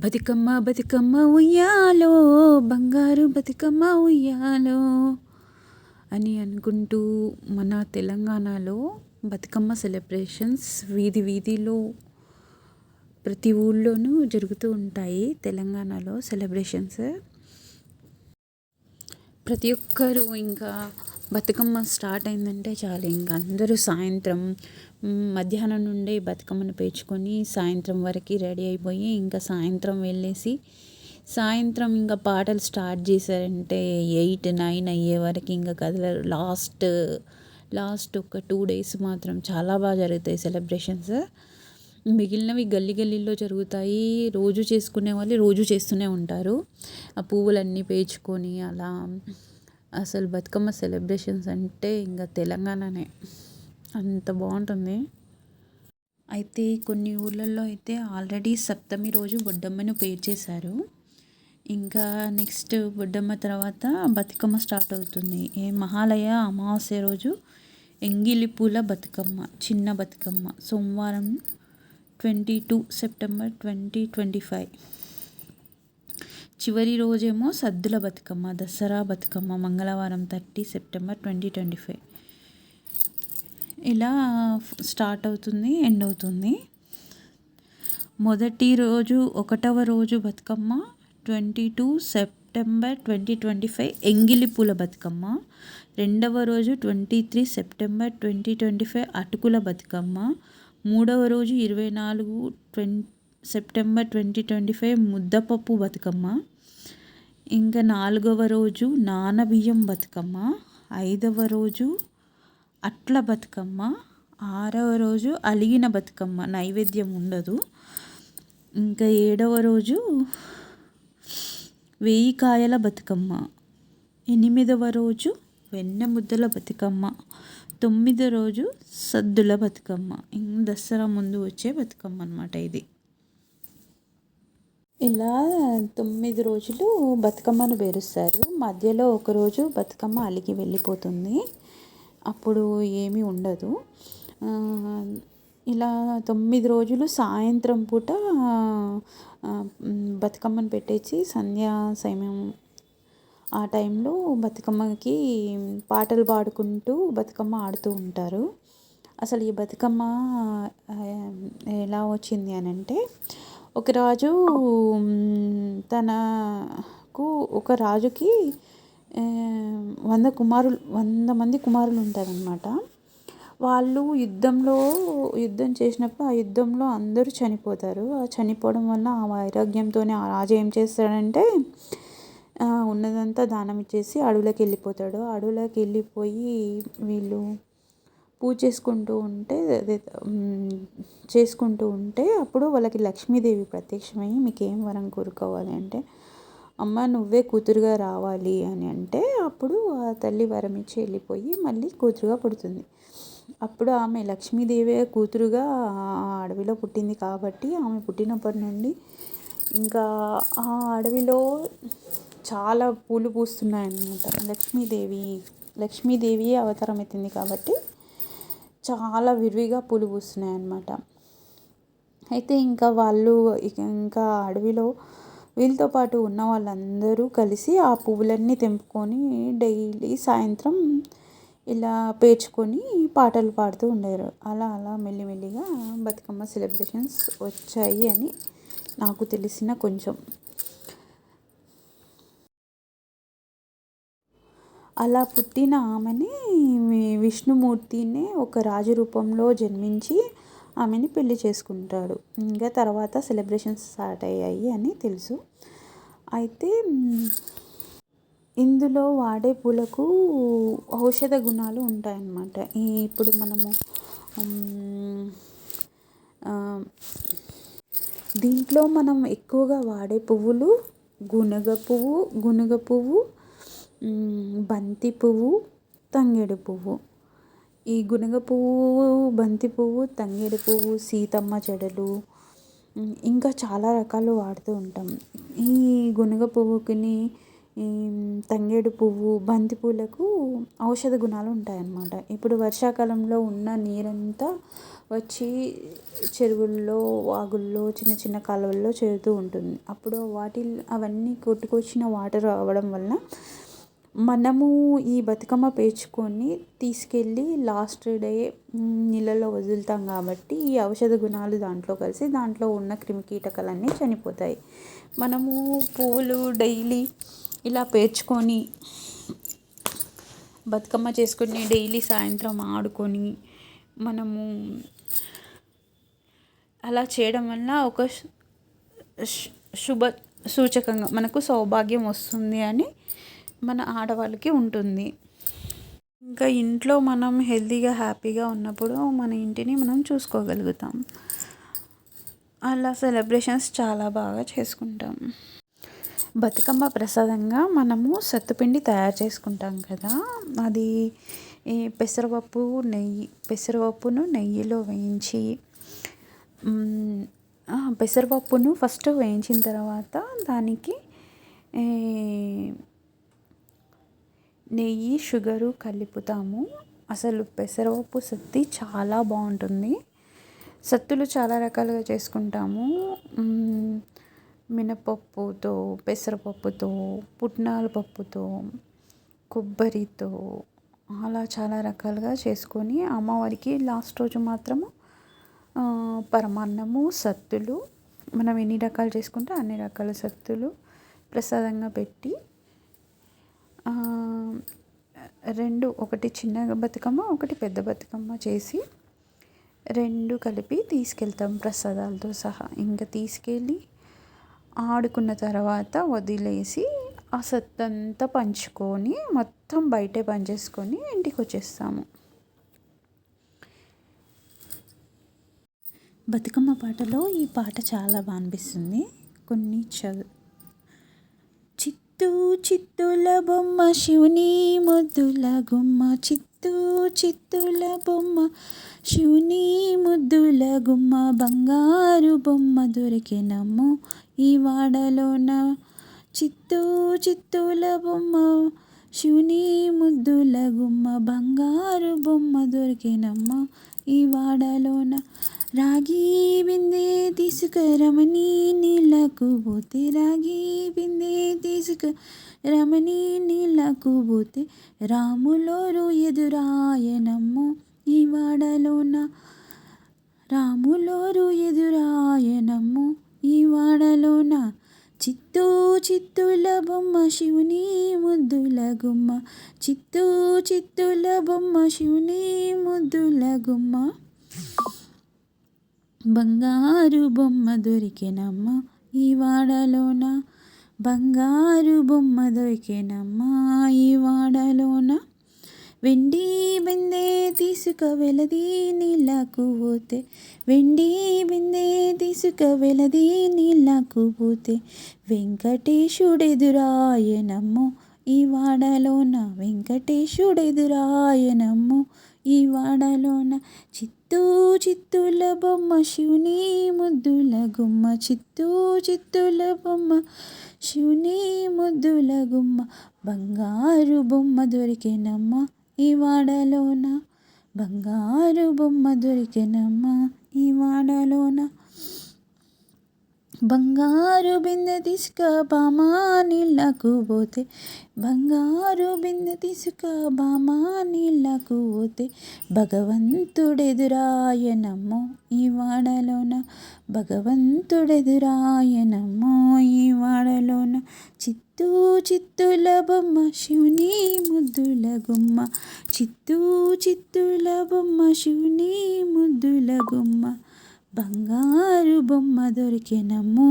బతుకమ్మ బతుకమ్మ ఉయ్యాలో, బంగారు బతుకమ్మ ఉయ్యాలో అని అనుకుంటూ మన తెలంగాణలో బతుకమ్మ సెలబ్రేషన్స్ వీధి వీధిలో ప్రతి ఊళ్ళోనూ జరుగుతూ ఉంటాయి. తెలంగాణలో సెలబ్రేషన్స్ ప్రతి ఒక్కరు ఇంకా బతుకమ్మ స్టార్ట్ అయిందంటే చాలు, ఇంకా అందరూ సాయంత్రం మధ్యాహ్నం నుండే బతుకమ్మను పేర్చుకొని సాయంత్రం వరకు రెడీ అయిపోయి ఇంకా సాయంత్రం వెళ్ళేసి సాయంత్రం ఇంకా పాటలు స్టార్ట్ చేశారంటే 8-9 అయ్యే వరకు ఇంకా కదలరు. లాస్ట్ ఒక 2 days మాత్రం చాలా బాగా జరుగుతాయి సెలబ్రేషన్స్. మిగిలినవి గల్లీ గల్లీలో జరుగుతాయి. రోజు చేసుకునే వాళ్ళు రోజు చేస్తూనే ఉంటారు. ఆ పువ్వులన్నీ పేర్చుకొని అలా. అసలు బతుకమ్మ సెలబ్రేషన్స్ అంటే ఇంకా తెలంగాణనే, అంత బాగుంటుంది. అయితే కొన్ని ఊర్లలో అయితే ఆల్రెడీ సప్తమి రోజు బొడ్డమ్మను పేర్చేశారు. ఇంకా నెక్స్ట్ బొడ్డమ్మ తర్వాత బతుకమ్మ స్టార్ట్ అవుతుంది. మహాలయ అమావాస్య రోజు ఎంగిలి పూల బతుకమ్మ, చిన్న బతుకమ్మ సోమవారం 22 September 2025. చివరి రోజేమో సద్దుల బతుకమ్మ, దసరా బతుకమ్మ మంగళవారం 30 September 2025. ఇలా స్టార్ట్ అవుతుంది, ఎండ్ అవుతుంది. మొదటి రోజు 1వ రోజు బతుకమ్మ 22 September 2025 ఎంగిలి పూల బతుకమ్మ. 2వ రోజు 23 September 2025 అటుకుల బతుకమ్మ. 3వ రోజు 24 September 2025 ముద్దపప్పు బతుకమ్మ. ఇంకా 4వ రోజు నానబియ్యం బతుకమ్మ. 5వ రోజు అట్ల బతుకమ్మ. 6వ రోజు అలిగిన బతుకమ్మ, నైవేద్యం ఉండదు. ఇంకా 7వ రోజు 1000 కాయల బతుకమ్మ. 8వ రోజు వెన్న ముద్దల బతుకమ్మ. 9వ రోజు సద్దుల బతుకమ్మ. దసరా ముందు వచ్చే బతుకమ్మ అన్నమాట ఇది. ఇలా 9 రోజులు బతుకమ్మను పేరుస్తారు. మధ్యలో ఒకరోజు బతుకమ్మ అలిగి వెళ్ళిపోతుంది, అప్పుడు ఏమీ ఉండదు. ఇలా 9 రోజులు సాయంత్రం పూట బతుకమ్మను పెట్టేసి సంధ్యా సమయం ఆ టైంలో బతుకమ్మకి పాటలు పాడుకుంటూ బతుకమ్మ ఆడుతూ ఉంటారు. అసలు ఈ బతుకమ్మ ఎలా వచ్చింది అని అంటే, ఒక రాజు ఒక రాజుకి 100 మంది కుమారులు ఉంటారనమాట. వాళ్ళు యుద్ధం చేసినప్పుడు ఆ యుద్ధంలో అందరూ చనిపోతారు. ఆ చనిపోవడం వల్ల ఆ వైరాగ్యంతోనే ఆ రాజు ఏం చేస్తాడంటే ఉన్నదంతా దానం ఇచ్చేసి అడవులోకి వెళ్ళిపోతాడు. అడవులోకి వెళ్ళిపోయి వీళ్ళు పూజ చేసుకుంటూ ఉంటే అప్పుడు వాళ్ళకి లక్ష్మీదేవి ప్రత్యక్షమై మీకేం వరం కోరుకోవాలి అంటే, అమ్మ నువ్వే కూతురుగా రావాలి అని అంటే, అప్పుడు ఆ తల్లి వరం ఇచ్చి వెళ్ళిపోయి మళ్ళీ కూతురుగా పుడుతుంది. అప్పుడు ఆమె లక్ష్మీదేవే కూతురుగా అడవిలో పుట్టింది కాబట్టి ఆమె పుట్టినప్పటి నుండి ఇంకా ఆ అడవిలో చాలా పూలు పూస్తున్నాయన్నమాట. లక్ష్మీదేవి అవతారం ఎత్తింది కాబట్టి చాలా విరివిగా పూలు పూస్తున్నాయి అన్నమాట. అయితే ఇంకా అడవిలో వీళ్ళతో పాటు ఉన్న వాళ్ళందరూ కలిసి ఆ పువ్వులన్నీ తెంపుకొని డైలీ సాయంత్రం ఇలా పేర్చుకొని పాటలు పాడుతూ ఉండేవారు. అలా మెల్లిమెల్లిగా బతుకమ్మ సెలబ్రేషన్స్ వచ్చాయి అని నాకు తెలిసిన కొంచెం. అలా పుట్టిన ఆమెని విష్ణుమూర్తినే ఒక రాజు రూపంలో జన్మించి ఆమెని పెళ్లి చేసుకుంటాడు. ఇంకా తర్వాత సెలబ్రేషన్స్ స్టార్ట్ అయ్యాయి అని తెలుసు. అయితే ఇందులో వాడే పూలకు ఔషధ గుణాలు ఉంటాయన్నమాట. ఇప్పుడు మనము దీంట్లో మనం ఎక్కువగా వాడే పువ్వులు గునుగ పువ్వు, బంతి పువ్వు, తంగేడు పువ్వు. ఈ గునుగ పువ్వు, బంతి పువ్వు, తంగేడు పువ్వు, సీతమ్మ జడలు, ఇంకా చాలా రకాలు వాడుతూ ఉంటాం. ఈ గునుగ పువ్వుకిని, తంగేడు పువ్వు, బంతి పూలకు ఔషధ గుణాలు ఉంటాయన్నమాట. ఇప్పుడు వర్షాకాలంలో ఉన్న నీరంతా వచ్చి చెరువుల్లో, వాగుల్లో, చిన్న చిన్న కాలువల్లో చేరుతూ ఉంటుంది. అప్పుడు అవన్నీ కొట్టుకొచ్చిన వాటర్ రావడం వల్ల మనము ఈ బతుకమ్మ పేర్చుకొని తీసుకెళ్ళి లాస్ట్ డే నీళ్ళలో వదులుతాం కాబట్టి ఈ ఔషధ గుణాలు దాంట్లో కలిసి దాంట్లో ఉన్న క్రిమికీటకాలన్నీ చనిపోతాయి. మనము పువ్వులు డైలీ ఇలా పేర్చుకొని బతుకమ్మ చేసుకుని డైలీ సాయంత్రం ఆడుకొని మనము అలా చేయడం వల్ల ఒక శుభ సూచకంగా మనకు సౌభాగ్యం వస్తుంది అని మన ఆడవాళ్ళకి ఉంటుంది. ఇంకా ఇంట్లో మనం హెల్తీగా హ్యాపీగా ఉన్నప్పుడు మన ఇంటిని మనం చూసుకోగలుగుతాం. అలా సెలబ్రేషన్స్ చాలా బాగా చేసుకుంటాం. బతుకమ్మ ప్రసాదంగా మనము సత్తుపిండి తయారు చేసుకుంటాం కదా, అది పెసరపప్పును నెయ్యిలో వేయించి, పెసరపప్పును ఫస్ట్ వేయించిన తర్వాత దానికి నెయ్యి, షుగరు కలుపుతాము. అసలు పెసరపప్పు సత్తి చాలా బాగుంటుంది. సత్తులు చాలా రకాలుగా చేసుకుంటాము. మినపప్పుతో, పెసరపప్పుతో, పుట్నాల పప్పుతో, కొబ్బరితో, అలా చాలా రకాలుగా చేసుకొని అమ్మవారికి లాస్ట్ రోజు మాత్రము పరమాన్నము, సత్తులు, మనం ఎన్ని రకాలు చేసుకుంటే అన్ని రకాల సత్తులు ప్రసాదంగా పెట్టి ఒకటి చిన్న బతుకమ్మ, ఒకటి పెద్ద బతుకమ్మ చేసి రెండు కలిపి తీసుకెళ్తాం ప్రసాదాలతో సహా. ఇంకా తీసుకెళ్ళి ఆడుకున్న తర్వాత వదిలేసి ఆ సత్తంతా పంచుకొని మొత్తం బయటే పనిచేసుకొని ఇంటికి వచ్చేస్తాము. బతుకమ్మ పాటలో ఈ పాట చాలా బాగా అనిపిస్తుంది. కొన్ని చిత్తూ చిత్తుల బొమ్మ శివుని ముద్దుల గుమ్మ, చిత్తూ చిత్తుల బొమ్మ శివుని ముద్దుల గుమ్మ, బంగారు బొమ్మ దొరికెనమ్మో ఈ వాడలోన, చిత్తూ చిత్తుల బొమ్మ శివుని ముద్దుల గుమ్మ, బంగారు బొమ్మ దొరికెనమ్మో ఈ వాడలోన, రాగి బిందె తీసుకురమని నీళ్ళకు పోతే, రాగి బిందె తీసుకురమని నీళ్ళకు పోతే, రాములోరు ఎదురాయనమ్మో ఈ వాడలోన, రాములోరు ఎదురాయనమ్మో ఈ వాడలోన, చిత్తూ చిత్తుల బొమ్మ శివుని ముద్దుల గుమ్మ, చిత్తూ చిత్తుల బొమ్మ శివుని ముద్దుల గుమ్మ, బంగారు బొమ్మ దొరికెనమ్మ ఈ వాడలోన, బంగారు బొమ్మ దొరికెనమ్మ ఈ వాడలోన, వెండి బిందె తీసుకువెలది నీళ్ళకు పోతే, వెండి బిందె తీసుకువెలది నీళ్ళకు పోతే, వెంకటేశుడెదురాయనమ్మో ఈ వాడలోన, వెంకటేశుడెదురాయనమ్మో ఈ వాడలోన, చిత్తూ చిత్తుల బొమ్మ శివుని ముద్దుల గుమ్మ, చిత్తూ చిత్తుల బొమ్మ శివుని ముద్దుల గుమ్మ, బంగారు బొమ్మ దొరికెనమ్మ ఈ వాడలోన, బంగారు బొమ్మ దొరికెనమ్మ ఈ వాడలోన, బంగారు బిందె తీసుకుబామా నీళ్ళకు పోతే, బంగారు బిందె తీసుకుబామా నీళ్ళకు పోతే, భగవంతుడెదురాయనమ్మో ఈ వాడలోన, భగవంతుడెదురాయనమ్మో ఈ వాడలోన, చిత్తూ చిత్తుల బొమ్మ శివుని ముద్దుల గుమ్మ, చిత్తూ చిత్తుల బొమ్మ శివుని ముద్దుల గుమ్మ, బంగారు బొమ్మ దొరికెనమ్మో